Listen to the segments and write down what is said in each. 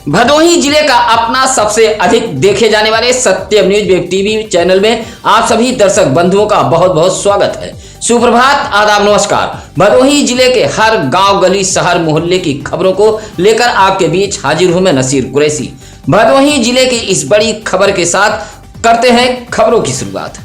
भदोही जिले का अपना सबसे अधिक देखे जाने वाले सत्यम न्यूज वेब टीवी चैनल में आप सभी दर्शक बंधुओं का बहुत बहुत स्वागत है। सुप्रभात, आदाब, नमस्कार। भदोही जिले के हर गांव, गली, शहर, मोहल्ले की खबरों को लेकर आपके बीच हाजिर हूं मैं नसीर कुरैशी। भदोही जिले की इस बड़ी खबर के साथ करते हैं खबरों की शुरुआत।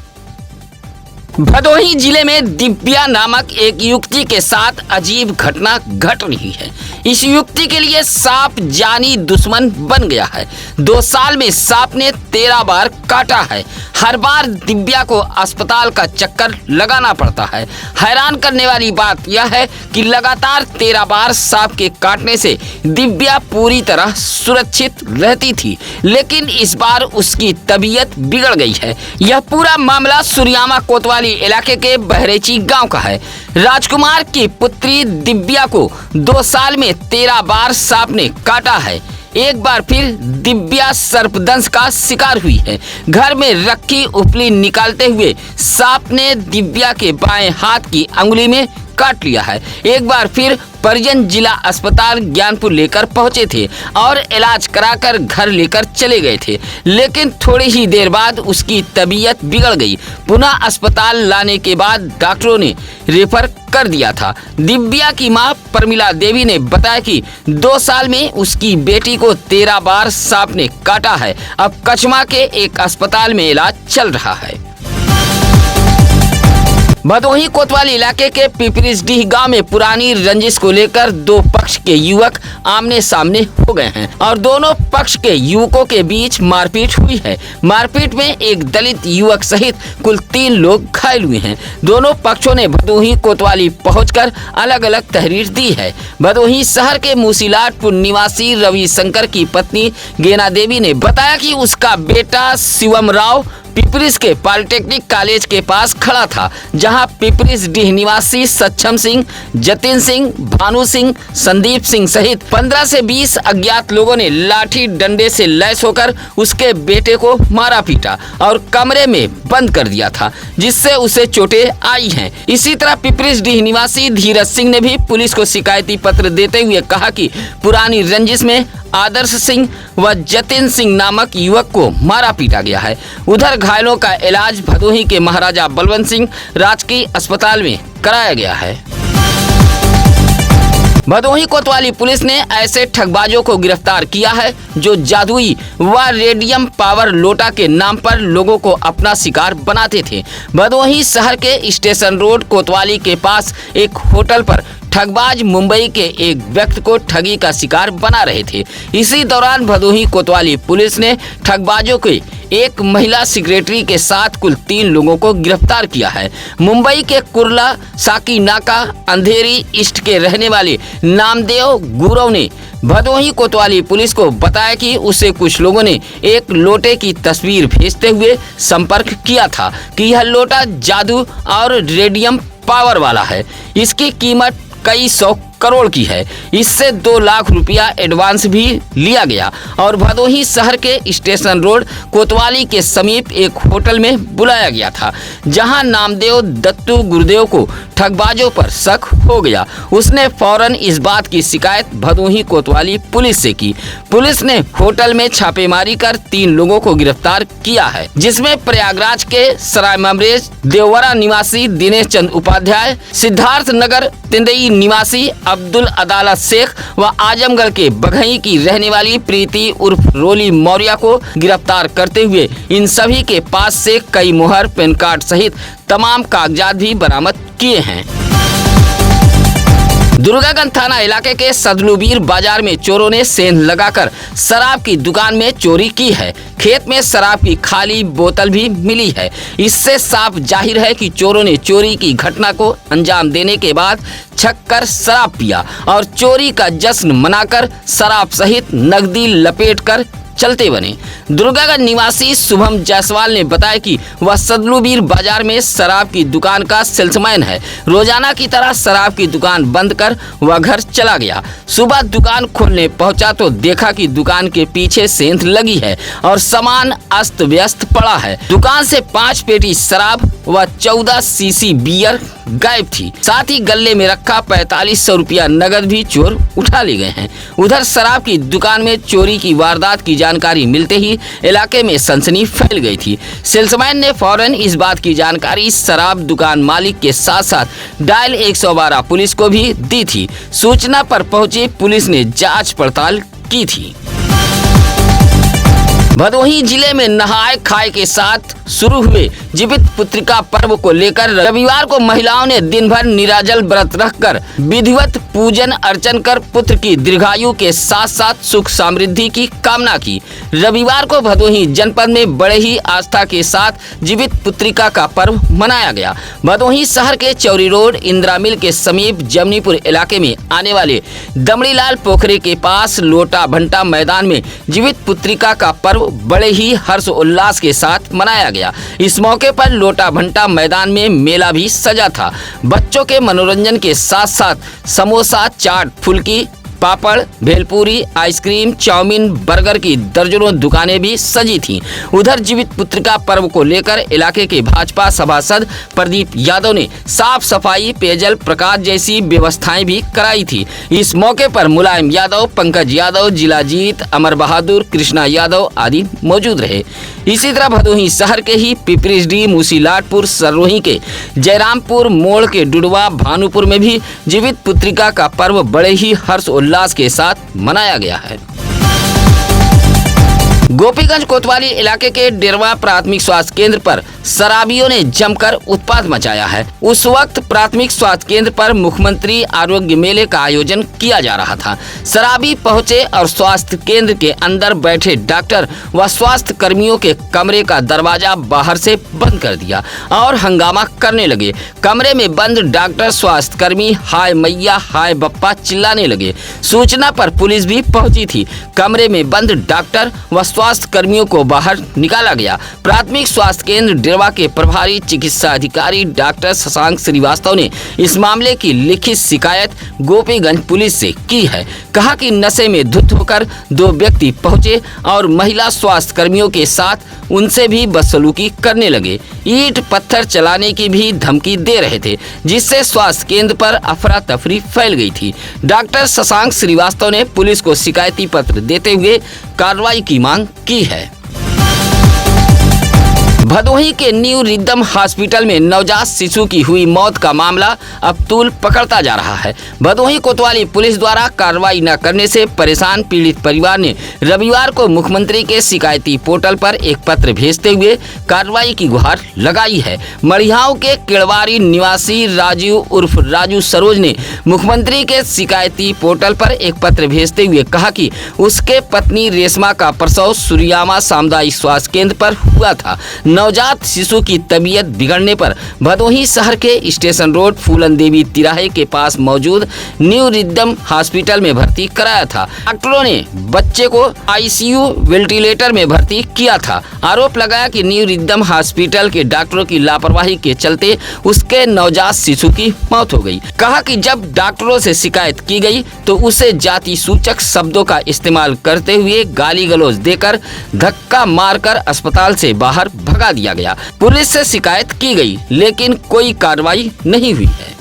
भदोही जिले में दिव्या नामक एक युवती के साथ अजीब घटना घट रही है। इस युवती के लिए सांप जानी दुश्मन बन गया है। 2 साल में सांप ने 13 बार काटा है। हर बार दिव्या को अस्पताल का चक्कर लगाना पड़ता है। हैरान करने वाली बात यह है कि लगातार 13 बार सांप के काटने से दिव्या पूरी तरह सुरक्षित रहती थी, लेकिन इस बार उसकी तबीयत बिगड़ गई है। यह पूरा मामला सुरियामा कोतवाली इलाके के बहरेची गांव का है। राजकुमार की पुत्री दिव्या को 2 साल में 13 बार सांप ने काटा है। एक बार फिर दिव्या सर्पदंश का शिकार हुई है। घर में रखी उपली निकालते हुए सांप ने दिव्या के बाएं हाथ की अंगुली में काट लिया है। एक बार फिर परिजन जिला अस्पताल ज्ञानपुर लेकर पहुंचे थे और इलाज कराकर घर लेकर चले गए थे, लेकिन थोड़ी ही देर बाद उसकी तबीयत बिगड़ गई। पुनः अस्पताल लाने के बाद डॉक्टरों ने रेफर कर दिया था। दिव्या की मां प्रमिला देवी ने बताया कि 2 साल में उसकी बेटी को 13 बार सांप ने काटा है। अब कचमा के एक अस्पताल में इलाज चल रहा है। भदोही कोतवाली इलाके के पिपरिसडीह गांव में पुरानी रंजिश को लेकर 2 पक्ष के युवक आमने सामने हो गए हैं और दोनों पक्ष के युवकों के बीच मारपीट हुई है। मारपीट में एक दलित युवक सहित कुल 3 लोग घायल हुए हैं। दोनों पक्षों ने भदोही कोतवाली पहुंचकर अलग अलग तहरीर दी है। भदोही शहर के मूसीलाटपुर निवासी रविशंकर की पत्नी गेना देवी ने बताया कि उसका बेटा शिवम राव पिपरिस के पॉलिटेक्निक कॉलेज के पास खड़ा था, जहां पिपरिसडीह निवासी सक्षम सिंह, जतिन सिंह, भानु सिंह, संदीप सिंह सहित 15 से 20 अज्ञात लोगों ने लाठी डंडे से लैस होकर उसके बेटे को मारा पीटा और कमरे में बंद कर दिया था, जिससे उसे चोटें आई हैं। इसी तरह पिपरिसडीह निवासी धीरज सिंह ने भी पुलिस को शिकायती पत्र देते हुए कहा कि पुरानी रंजिश में आदर्श सिंह व जतिन सिंह नामक युवक को मारा पीटा गया है। उधर घायलों का इलाज भदोही के महाराजा बलवंत सिंह राजकीय अस्पताल में कराया गया है। भदोही कोतवाली पुलिस ने ऐसे ठगबाजों को गिरफ्तार किया है जो जादुई व रेडियम पावर लोटा के नाम पर लोगों को अपना शिकार बनाते थे। भदोही शहर के स्टेशन रोड कोतवाली के पास एक होटल पर ठगबाज मुंबई के एक व्यक्ति को ठगी का शिकार बना रहे थे। इसी दौरान भदोही कोतवाली पुलिस ने ठगबाजों के एक महिला सेक्रेटरी के साथ कुल 3 लोगों को गिरफ्तार किया है। मुंबई के कुर्ला साकी नाका अंधेरी ईस्ट के रहने वाले नामदेव गुरव ने भदोही कोतवाली पुलिस को बताया कि उसे कुछ लोगों ने एक लोटे की तस्वीर भेजते हुए संपर्क किया था कि यह लोटा जादू और रेडियम पावर वाला है। इसकी कीमत कई 100 करोड़ की है। इससे 2 लाख रुपया एडवांस भी लिया गया और भदोही शहर के स्टेशन रोड कोतवाली के समीप एक होटल में बुलाया गया था, जहां नामदेव दत्तू गुरुदेव को ठगबाजों पर शक हो गया। उसने फौरन इस बात की शिकायत भदोही कोतवाली पुलिस से की। पुलिस ने होटल में छापेमारी कर 3 लोगों को गिरफ्तार किया है, जिसमें प्रयागराज के सरायममरेज देवरा निवासी दिनेश चंद उपाध्याय, सिद्धार्थ नगर तिंदई निवासी अब्दुल अदालत शेख व आजमगढ़ के बघई की रहने वाली प्रीति उर्फ रोली मौर्य को गिरफ्तार करते हुए इन सभी के पास से कई मुहर, पैन कार्ड सहित तमाम कागजात भी बरामद किए हैं। दुर्गागंज थाना इलाके के सदलुबीर बाजार में चोरों ने सेंध लगाकर शराब की दुकान में चोरी की है। खेत में शराब की खाली बोतल भी मिली है। इससे साफ जाहिर है कि चोरों ने चोरी की घटना को अंजाम देने के बाद छक्कर शराब पिया और चोरी का जश्न मनाकर शराब सहित नकदी लपेटकर चलते बने। दुर्गागंज निवासी शुभम जायसवाल ने बताया कि वह सदलुबीर बाजार में शराब की दुकान का सेल्समैन है। रोजाना की तरह शराब की दुकान बंद कर वह घर चला गया। सुबह दुकान खोलने पहुंचा तो देखा कि दुकान के पीछे सेंध लगी है और सामान अस्त व्यस्त पड़ा है। दुकान से 5 पेटी शराब व 14 सीसी बियर गायब थी। साथ ही गले में रखा 4500 रुपया नगद भी चोर उठा ले गए हैं। उधर शराब की दुकान में चोरी की वारदात की जानकारी मिलते ही इलाके में सनसनी फैल गई थी। सेल्समैन ने फौरन इस बात की जानकारी शराब दुकान मालिक के साथ साथ डायल 112 पुलिस को भी दी थी। सूचना पर पहुंची पुलिस ने जांच पड़ताल की थी। भदोही जिले में नहाय खाए के साथ शुरू हुए जीवित पुत्रिका पर्व को लेकर रविवार को महिलाओं ने दिन भर निराजल व्रत रखकर विधिवत पूजन अर्चन कर पुत्र की दीर्घायु के साथ साथ सुख समृद्धि की कामना की। रविवार को भदोही जनपद में बड़े ही आस्था के साथ जीवित पुत्रिका का पर्व मनाया गया। भदोही शहर के चौरी रोड इंदिरा मिल के समीप जमनीपुर इलाके में आने वाले दमड़ीलाल पोखरे के पास लोटा भंटा मैदान में जीवित पुत्रिका का पर्व बड़े ही हर्ष उल्लास के साथ मनाया गया। इस मौके पर लोटा भंटा मैदान में मेला भी सजा था। बच्चों के मनोरंजन के साथ साथ समोसा, चाट, फुल्की, पापड़, भेलपूरी, आइसक्रीम, चाउमीन, बर्गर की दर्जनों दुकानें भी सजी थीं। उधर जीवित पुत्रिका पर्व को लेकर इलाके के भाजपा सभासद प्रदीप यादव ने साफ सफाई, पेयजल, प्रकाश जैसी व्यवस्थाएं भी कराई थी। इस मौके पर मुलायम यादव, पंकज यादव, जिलाजीत, अमर बहादुर, कृष्णा यादव आदि मौजूद रहे। इसी तरह भदोही शहर के ही पिपरिसडी, मूसीलाटपुर, सररोही के जयरामपुर मोड़ के डुडवा, भानुपुर में भी जीवित पुत्रिका का पर्व बड़े ही हर्ष उल्लास के साथ मनाया गया है। गोपीगंज कोतवाली इलाके के डेरवा प्राथमिक स्वास्थ्य केंद्र पर शराबियों ने जमकर उत्पात मचाया है। उस वक्त प्राथमिक स्वास्थ्य केंद्र पर मुख्यमंत्री आरोग्य मेले का आयोजन किया जा रहा था। शराबी पहुंचे और स्वास्थ्य केंद्र के अंदर बैठे डॉक्टर व स्वास्थ्य कर्मियों के कमरे का दरवाजा बाहर से बंद कर दिया और हंगामा करने लगे। कमरे में बंद डॉक्टर, स्वास्थ्य कर्मी हाय मैया, हाय बप्पा चिल्लाने लगे। सूचना पर पुलिस भी पहुंची थी। कमरे में बंद डॉक्टर व स्वास्थ्य कर्मियों को बाहर निकाला गया। प्राथमिक स्वास्थ्य केंद्र डेरवा के प्रभारी चिकित्सा अधिकारी डॉक्टर शशांक श्रीवास्तव ने इस मामले की लिखित शिकायत गोपीगंज पुलिस से की है। कहा कि नशे में धुत होकर दो व्यक्ति पहुंचे और महिला स्वास्थ्य कर्मियों के साथ उनसे भी बदसलूकी करने लगे। ईंट पत्थर चलाने की भी धमकी दे रहे थे, जिससे स्वास्थ्य केंद्र पर अफरा तफरी फैल गई थी। डॉक्टर शशांक श्रीवास्तव ने पुलिस को शिकायती पत्र देते हुए कार्रवाई की मांग की है। भदोही के न्यू रिदम हॉस्पिटल में नवजात शिशु की हुई मौत का मामला अब तूल पकड़ता जा रहा है। भदोही कोतवाली पुलिस द्वारा कार्रवाई न करने से परेशान पीड़ित परिवार ने रविवार को मुख्यमंत्री के शिकायती पोर्टल पर एक पत्र भेजते हुए कार्रवाई की गुहार लगाई है। मड़िहाव के केड़वारी निवासी राजीव उर्फ राजू सरोज ने मुख्यमंत्री के शिकायती पोर्टल पर एक पत्र भेजते हुए कहा कि उसके पत्नी रेशमा का प्रसव सूर्यामा सामुदायिक स्वास्थ्य केंद्र पर हुआ था। नवजात शिशु की तबीयत बिगड़ने पर भदोही शहर के स्टेशन रोड फूलन देवी तिराहे के पास मौजूद न्यू रिदम हॉस्पिटल में भर्ती कराया था। डॉक्टरों ने बच्चे को आईसीयू वेंटिलेटर में भर्ती किया था। आरोप लगाया कि न्यू रिदम हॉस्पिटल के डॉक्टरों की लापरवाही के चलते उसके नवजात शिशु की मौत हो गई। कहा कि जब डॉक्टरों से शिकायत की गई तो उसे जाति सूचक शब्दों का इस्तेमाल करते हुए गाली गलौज देकर धक्का मारकर अस्पताल से बाहर भगा दिया गया। पुलिस से शिकायत की गई लेकिन कोई कार्रवाई नहीं हुई है।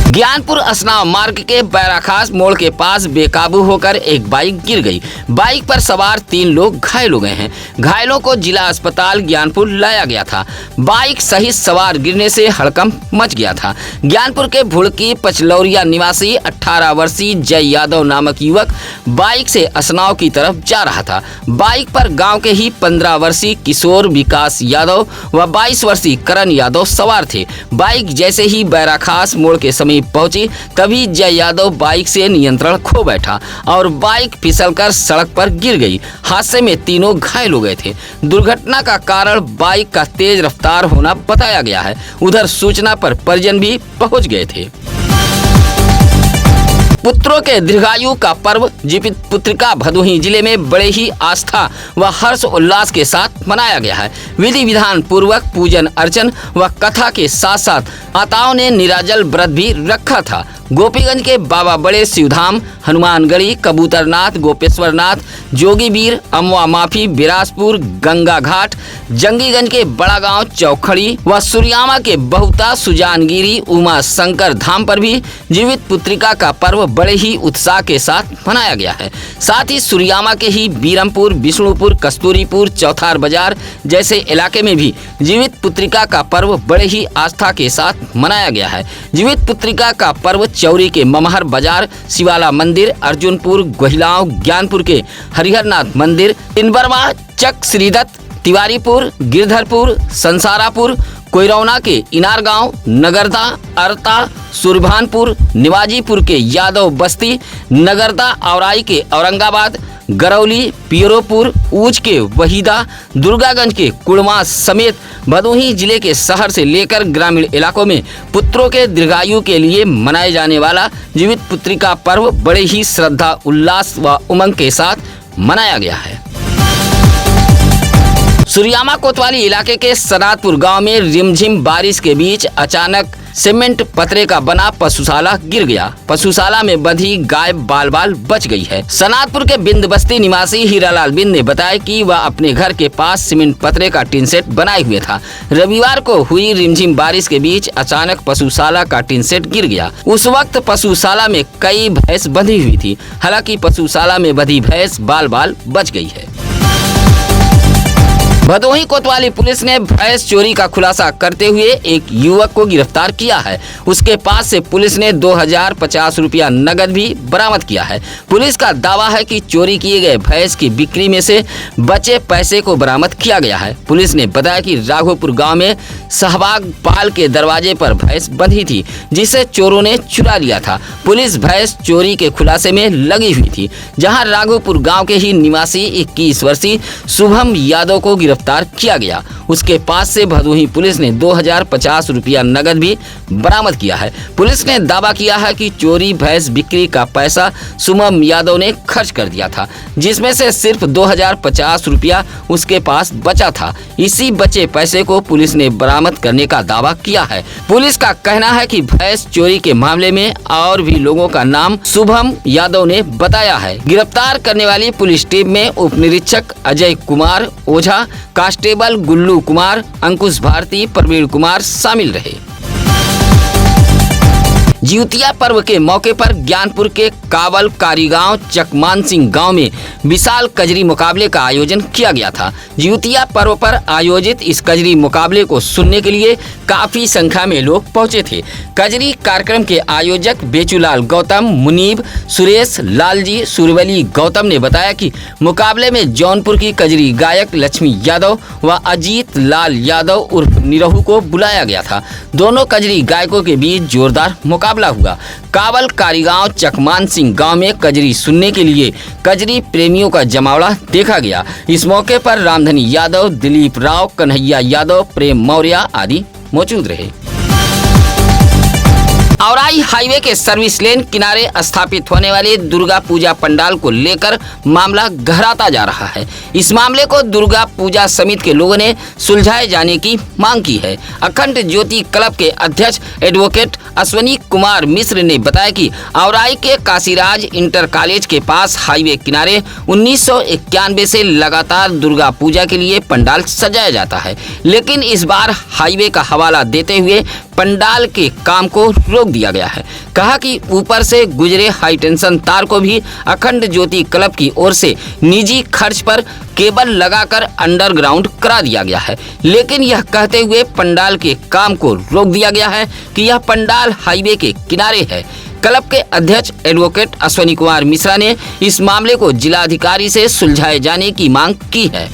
ज्ञानपुर असनाव मार्ग के बैराखास मोड़ के पास बेकाबू होकर एक बाइक गिर गई। बाइक पर सवार 3 लोग घायल हो गए हैं। घायलों को जिला अस्पताल ज्ञानपुर लाया गया था। बाइक सहित सवार गिरने से हड़कंप मच गया था। ज्ञानपुर के भुड़की पचलौरिया निवासी 18 वर्षीय जय यादव नामक युवक बाइक से असनाव की तरफ जा रहा था। बाइक पर गाँव के ही 15 वर्षीय किशोर विकास यादव व 22 वर्षीय करण यादव सवार थे। बाइक जैसे ही बैराखास मोड़ के समीप पहुंची तभी जय यादव बाइक से नियंत्रण खो बैठा और बाइक फिसलकर सड़क पर गिर गई। हादसे में तीनों घायल हो गए थे। दुर्घटना का कारण बाइक का तेज रफ्तार होना बताया गया है। उधर सूचना पर परिजन भी पहुंच गए थे। पुत्रों के दीर्घायु का पर्व जीवित पुत्रिका भदोही जिले में बड़े ही आस्था व हर्ष उल्लास के साथ मनाया गया है। विधि विधान पूर्वक पूजन अर्चन व कथा के साथ साथ माताओं ने निराजल व्रत भी रखा था। गोपीगंज के बाबा बड़े शिवधाम, हनुमानगढ़ी, कबूतरनाथ, गोपेश्वरनाथ, जोगीबीर, अमवा माफी, बिरासपुर, गंगा घाट, जंगीगंज के बड़ा गांव चौखड़ी व सुरियामा के बहुता, सुजानगिरी, उमा शंकर धाम पर भी जीवित पुत्रिका का पर्व बड़े ही उत्साह के साथ मनाया गया है। साथ ही सुरियामा के ही बीरमपुर, विष्णुपुर, कस्तूरीपुर, चौथार बाजार जैसे इलाके में भी जीवित पुत्रिका का पर्व बड़े ही आस्था के साथ मनाया गया है। जीवित पुत्रिका का पर्व चौरी के ममहर बाजार, शिवाला मंदिर, अर्जुनपुर, गोहिलाव, ज्ञानपुर के हरिहरनाथ मंदिर, इनबरवा, चक श्रीदत्त, तिवारीपुर, गिरधरपुर, संसारापुर, कोयरौना के इनार गांव, नगरदा, अरता, सुरभानपुर, निवाजीपुर के यादव बस्ती, नगरदा औराई के औरंगाबाद, गरौली, पियरोपुर, ऊंच के वहीदा, दुर्गागंज के कुड़मा समेत भदोही जिले के शहर से लेकर ग्रामीण इलाकों में पुत्रों के दीर्घायु के लिए मनाए जाने वाला जीवित पुत्रिका पर्व बड़े ही श्रद्धा, उल्लास व उमंग के साथ मनाया गया है। सुरियामा कोतवाली इलाके के सनातपुर गांव में रिमझिम बारिश के बीच अचानक सीमेंट पतरे का बना पशुशाला गिर गया। पशुशाला में बंधी गाय बाल बाल बच गई है। सनातपुर के बिंद बस्ती निवासी हीरालाल बिंद ने बताया कि वह अपने घर के पास सीमेंट पतरे का टीन सेट बनाए हुए था। रविवार को हुई रिमझिम बारिश के बीच अचानक पशुशाला का टीन सेट गिर गया। उस वक्त पशुशाला में कई भैंस बंधी हुई थी। हालांकि पशुशाला में बंधी भैंस बाल बाल बच गई है। भदोही कोतवाली पुलिस ने भैंस चोरी का खुलासा करते हुए एक युवक को गिरफ्तार किया है। उसके पास से पुलिस ने 2050 रुपया नगद भी बरामद किया है। पुलिस का दावा है कि चोरी किए गए भैंस की बिक्री में से बचे पैसे को बरामद किया गया है। पुलिस ने बताया कि राघोपुर गांव में सहबाग पाल के दरवाजे पर भैंस बंधी थी, जिसे चोरों ने चुरा लिया था। पुलिस भैंस चोरी के खुलासे में लगी हुई थी, जहां राघोपुर गांव के ही निवासी 21 वर्षीय शुभम यादव को गिरफ्तार किया गया। उसके पास से भदोही पुलिस ने 2050 रुपया नगद भी बरामद किया है। पुलिस ने दावा किया है कि चोरी भैंस बिक्री का पैसा शुभम यादव ने खर्च कर दिया था, जिसमें से सिर्फ 2050 रुपया उसके पास बचा था। इसी बचे पैसे को पुलिस ने बरामद करने का दावा किया है। पुलिस का कहना है कि भैंस चोरी के मामले में और भी लोगों का नाम शुभम यादव ने बताया है। गिरफ्तार करने वाली पुलिस टीम में उप निरीक्षक अजय कुमार ओझा, कांस्टेबल गुल्लू कुमार, अंकुश भारती, प्रवीण कुमार शामिल रहे। जिउतिया पर्व के मौके पर ज्ञानपुर के कावल कारीगांव चकमान सिंह गांव में विशाल कजरी मुकाबले का आयोजन किया गया था। जिउतिया पर्व पर आयोजित इस कजरी मुकाबले को सुनने के लिए काफी संख्या में लोग पहुंचे थे। कजरी कार्यक्रम के आयोजक बेचूलाल गौतम, मुनीब, सुरेश लालजी सुरवली गौतम ने बताया कि मुकाबले में जौनपुर की कजरी गायक लक्ष्मी यादव व अजीत लाल यादव उर्फ निरहू को बुलाया गया था। दोनों कजरी गायकों के बीच जोरदार मुकाबला हुआ। कावल कारीगांव चकमान सिंह गांव में कजरी सुनने के लिए कजरी प्रेमियों का जमावड़ा देखा गया। इस मौके पर रामधनी यादव, दिलीप राव, कन्हैया यादव, प्रेम मौर्य आदि मौजूद रहे। औराई हाईवे के सर्विस लेन किनारे स्थापित होने वाले दुर्गा पूजा पंडाल को लेकर मामला गहराता जा रहा है। इस मामले को दुर्गा पूजा समिति के लोगों ने सुलझाए जाने की मांग की है। अखंड ज्योति क्लब के अध्यक्ष एडवोकेट अश्वनी कुमार मिश्र ने बताया कि औराई के काशीराज इंटर कॉलेज के पास हाईवे किनारे 1991 से लगातार दुर्गा पूजा के लिए पंडाल सजाया जाता है, लेकिन इस बार हाईवे का हवाला देते हुए पंडाल के काम को रोक दिया गया है। कहा कि ऊपर से गुजरे हाई टेंशन तार को भी अखंड ज्योति क्लब की ओर से निजी खर्च पर केबल लगाकर अंडरग्राउंड करा दिया गया है, लेकिन यह कहते हुए पंडाल के काम को रोक दिया गया है कि यह पंडाल हाईवे के किनारे है। क्लब के अध्यक्ष एडवोकेट अश्वनी कुमार मिश्रा ने इस मामले को जिलाधिकारी से सुलझाए जाने की मांग की है।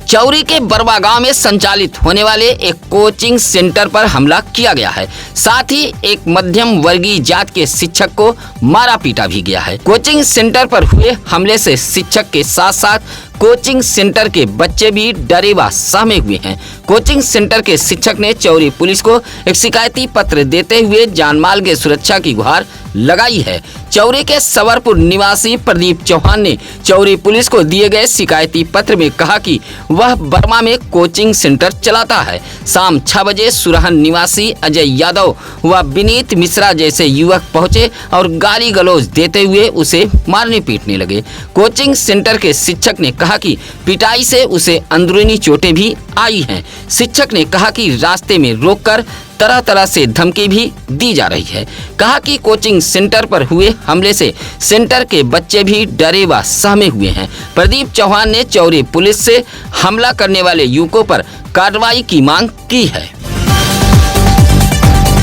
चौरी के बरवा गांव में संचालित होने वाले एक कोचिंग सेंटर पर हमला किया गया है। साथ ही एक मध्यम वर्गीय जात के शिक्षक को मारा पीटा भी गया है। कोचिंग सेंटर पर हुए हमले से शिक्षक के साथ साथ कोचिंग सेंटर के बच्चे भी डरे व सहमे हुए हैं। कोचिंग सेंटर के शिक्षक ने चौरी पुलिस को एक शिकायती पत्र देते हुए जानमाल के सुरक्षा की गुहार लगाई है। चौरी के सवरपुर निवासी प्रदीप चौहान ने चौरी पुलिस को दिए गए शिकायती पत्र में कहा कि वह बर्मा में कोचिंग सेंटर चलाता है। शाम 6 बजे सुरहन निवासी अजय यादव व विनीत मिश्रा जैसे युवक पहुंचे और गाली गलौज देते हुए उसे मारने पीटने लगे। कोचिंग सेंटर के शिक्षक ने कहा कि पिटाई से उसे अंदरूनी चोटें भी आई हैं। शिक्षक ने कहा कि रास्ते में रोककर तरह तरह से धमकी भी दी जा रही है। कहा कि कोचिंग सेंटर पर हुए हमले से सेंटर के बच्चे भी डरे व सहमे हुए हैं। प्रदीप चौहान ने चौरी पुलिस से हमला करने वाले युवकों पर कार्रवाई की मांग की है।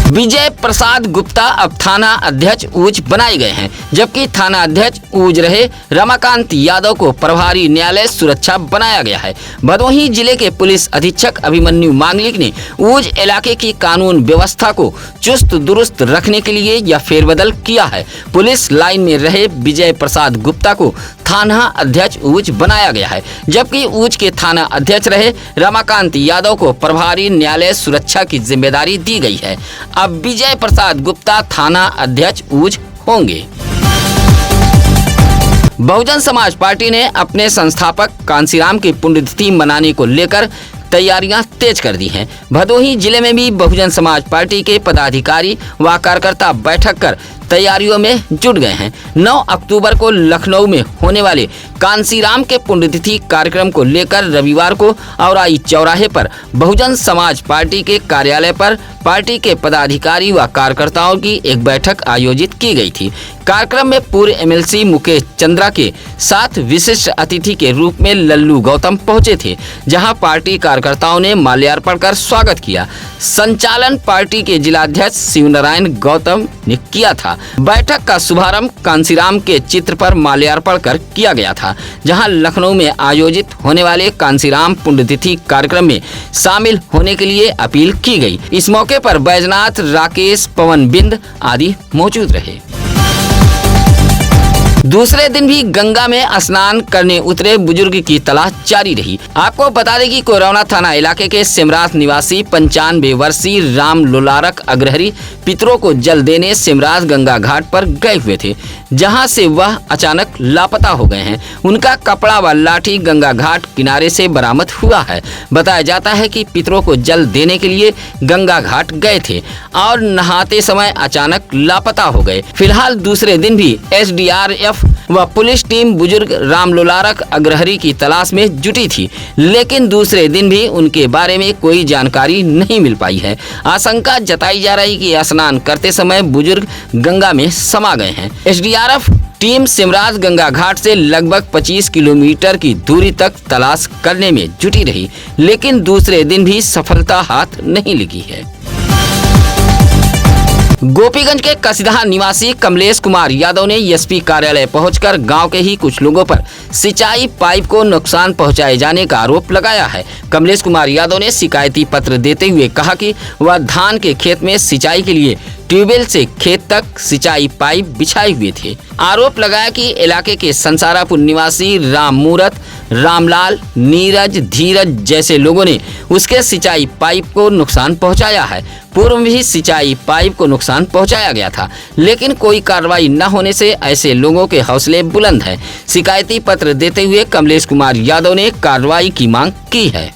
विजय प्रसाद गुप्ता अब थाना अध्यक्ष ऊंच बनाए गए हैं, जबकि थाना अध्यक्ष ऊंच रहे रमाकांत यादव को प्रभारी न्यायालय सुरक्षा बनाया गया है। भदोही जिले के पुलिस अधीक्षक अभिमन्यु मांगलिक ने ऊंच इलाके की कानून व्यवस्था को चुस्त दुरुस्त रखने के लिए यह फेरबदल किया है। पुलिस लाइन में रहे विजय प्रसाद गुप्ता को थाना अध्यक्ष ऊंच बनाया गया है, जबकि ऊंच के थाना अध्यक्ष रहे रमाकांत यादव को प्रभारी न्यायालय सुरक्षा की जिम्मेदारी दी गई है। अब विजय प्रसाद गुप्ता थाना अध्यक्ष ऊंच होंगे। बहुजन समाज पार्टी ने अपने संस्थापक कांसीराम की पुण्यतिथि मनाने को लेकर तैयारियां तेज कर दी हैं। भदोही जिले में भी बहुजन समाज पार्टी के पदाधिकारी व कार्यकर्ता बैठक कर तैयारियों में जुट गए हैं। 9 अक्टूबर को लखनऊ में होने वाले कांसीराम के पुण्यतिथि कार्यक्रम को लेकर रविवार को औराई चौराहे पर बहुजन समाज पार्टी के कार्यालय पर पार्टी के पदाधिकारी व कार्यकर्ताओं की एक बैठक आयोजित की गई थी। कार्यक्रम में पूर्व एमएलसी मुकेश चंद्रा के साथ विशिष्ट अतिथि के रूप में लल्लू गौतम पहुंचे थे, जहां पार्टी कार्यकर्ताओं ने माल्यार्पण कर स्वागत किया। संचालन पार्टी के जिलाध्यक्ष शिवनारायण गौतम ने किया था। बैठक का शुभारंभ कांसीराम के चित्र पर माल्यार्पण कर किया गया था, जहां लखनऊ में आयोजित होने वाले कांसीराम पुण्यतिथि कार्यक्रम में शामिल होने के लिए अपील की गई। इस मौके पर बैजनाथ, राकेश, पवन बिंद आदि मौजूद रहे। दूसरे दिन भी गंगा में स्नान करने उतरे बुजुर्ग की तलाश जारी रही। आपको बता दें कि कोरौना थाना इलाके के सिमरात निवासी 95 वर्षीय राम लोलारक अग्रहरी पितरों को जल देने सिमरात गंगा घाट पर गए हुए थे, जहां से वह अचानक लापता हो गए हैं। उनका कपड़ा व लाठी गंगा घाट किनारे से बरामद हुआ है। बताया जाता है कि पितरों को जल देने के लिए गंगा घाट गए थे और नहाते समय अचानक लापता हो गए। फिलहाल दूसरे दिन भी एसडीआरएफ व पुलिस टीम बुजुर्ग राम लोलारक अग्रहरी की तलाश में जुटी थी, लेकिन दूसरे दिन भी उनके बारे में कोई जानकारी नहीं मिल पाई है। आशंका जताई जा रही कि स्नान करते समय बुजुर्ग गंगा में समा गए हैं। एसडीआरएफ टीम सिमरात गंगा घाट से लगभग 25 किलोमीटर की दूरी तक तलाश करने में जुटी रही, लेकिन दूसरे दिन भी सफलता हाथ नहीं लगी है। गोपीगंज के कसिदहा निवासी कमलेश कुमार यादव ने एसपी कार्यालय पहुंचकर गांव के ही कुछ लोगों पर सिंचाई पाइप को नुकसान पहुंचाए जाने का आरोप लगाया है। कमलेश कुमार यादव ने शिकायती पत्र देते हुए कहा कि वह धान के खेत में सिंचाई के लिए ट्यूबवेल से खेत तक सिंचाई पाइप बिछाए हुए थे। आरोप लगाया कि इलाके के संसारापुर निवासी राम मूरत, रामलाल, नीरज, धीरज जैसे लोगों ने उसके सिंचाई पाइप को नुकसान पहुंचाया है। पूर्व में भी सिंचाई पाइप को नुकसान पहुंचाया गया था, लेकिन कोई कार्रवाई न होने से ऐसे लोगों के हौसले बुलंद हैं। शिकायती पत्र देते हुए कमलेश कुमार यादव ने कार्रवाई की मांग की है।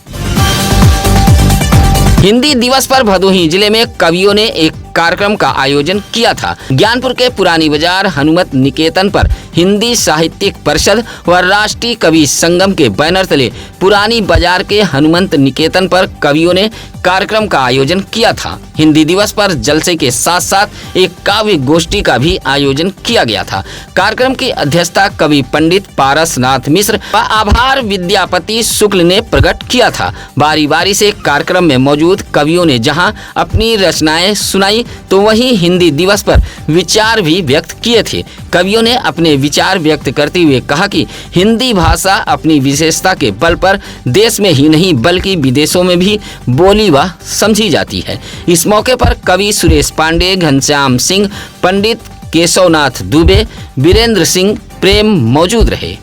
हिंदी दिवस पर भदोही जिले में कवियों ने एक कार्यक्रम का आयोजन किया था। ज्ञानपुर के पुरानी बाजार हनुमत निकेतन पर हिंदी साहित्यिक परिषद व राष्ट्रीय कवि संगम के बैनर तले पुरानी बाजार के हनुमंत निकेतन पर कवियों ने कार्यक्रम का आयोजन किया था। हिंदी दिवस पर जलसे के साथ साथ एक काव्य गोष्ठी का भी आयोजन किया गया था। कार्यक्रम की अध्यक्षता कवि पंडित पारसनाथ मिश्र व आभार विद्यापति शुक्ल ने प्रकट किया था। बारी बारी से कार्यक्रम में मौजूद कवियों ने जहां अपनी रचनाएं सुनाई, तो वहीं हिंदी दिवस पर विचार भी व्यक्त किए थे। कवियों ने अपने विचार व्यक्त करते हुए कहा कि हिंदी भाषा अपनी विशेषता के बल पर देश में ही नहीं बल्कि विदेशों में भी बोली व समझी जाती है। इस मौके पर कवि सुरेश पांडे, घनश्याम सिंह, पंडित केशवनाथ दुबे, वीरेंद्र सिंह प्रेम मौजूद रहे।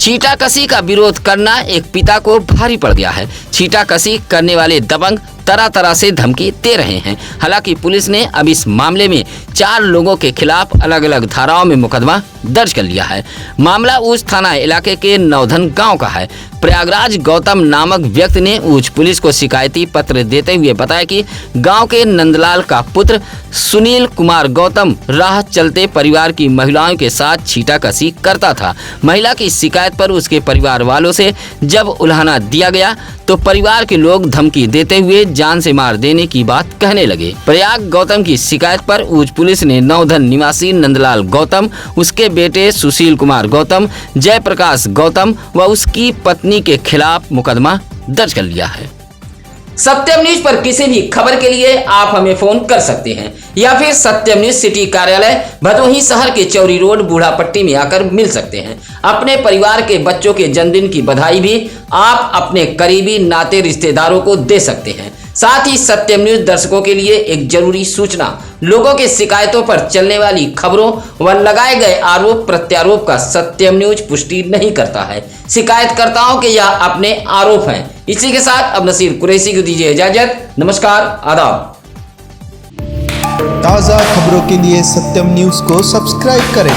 छींटाकशी का विरोध करना एक पिता को भारी पड़ गया है। छींटाकशी करने वाले दबंग तरह तरह से धमकी दे रहे हैं। हालांकि पुलिस ने अब इस मामले में 4 लोगों के खिलाफ अलग अलग धाराओं में मुकदमा दर्ज कर लिया है। मामला ऊंच थाना इलाके के नौधन गांव का है। प्रयागराज गौतम नामक व्यक्ति ने ऊंच पुलिस को शिकायती पत्र देते हुए बताया कि गांव के नंदलाल का पुत्र सुनील कुमार गौतम राह चलते परिवार की महिलाओं के साथ छींटाकशी करता था। महिला की शिकायत पर उसके परिवार वालों से जब उल्हाना दिया गया तो परिवार के लोग धमकी देते हुए जान से मार देने की बात कहने लगे। प्रयाग गौतम की शिकायत पर ऊंच पुलिस ने नौधन निवासी नंदलाल गौतम, उसके बेटे सुशील कुमार गौतम, जयप्रकाश गौतम व उसकी पत्नी के खिलाफ मुकदमा दर्ज कर लिया है। सत्यम न्यूज पर किसी भी खबर के लिए आप हमें फोन कर सकते हैं या फिर सत्यम न्यूज सिटी कार्यालय भदोही शहर के चौरी रोड बूढ़ापट्टी में आकर मिल सकते हैं। अपने परिवार के बच्चों के जन्मदिन की बधाई भी आप अपने करीबी नाते रिश्तेदारों को दे सकते हैं। साथ ही सत्यम न्यूज दर्शकों के लिए एक जरूरी सूचना, लोगों के शिकायतों पर चलने वाली खबरों व लगाए गए आरोप प्रत्यारोप का सत्यम न्यूज पुष्टि नहीं करता है। शिकायतकर्ताओं के यह अपने आरोप हैं। इसी के साथ अब नसीर कुरैशी को दीजिए इजाजत। नमस्कार, आदाब। ताज़ा खबरों के लिए सत्यम न्यूज़ को सब्सक्राइब करें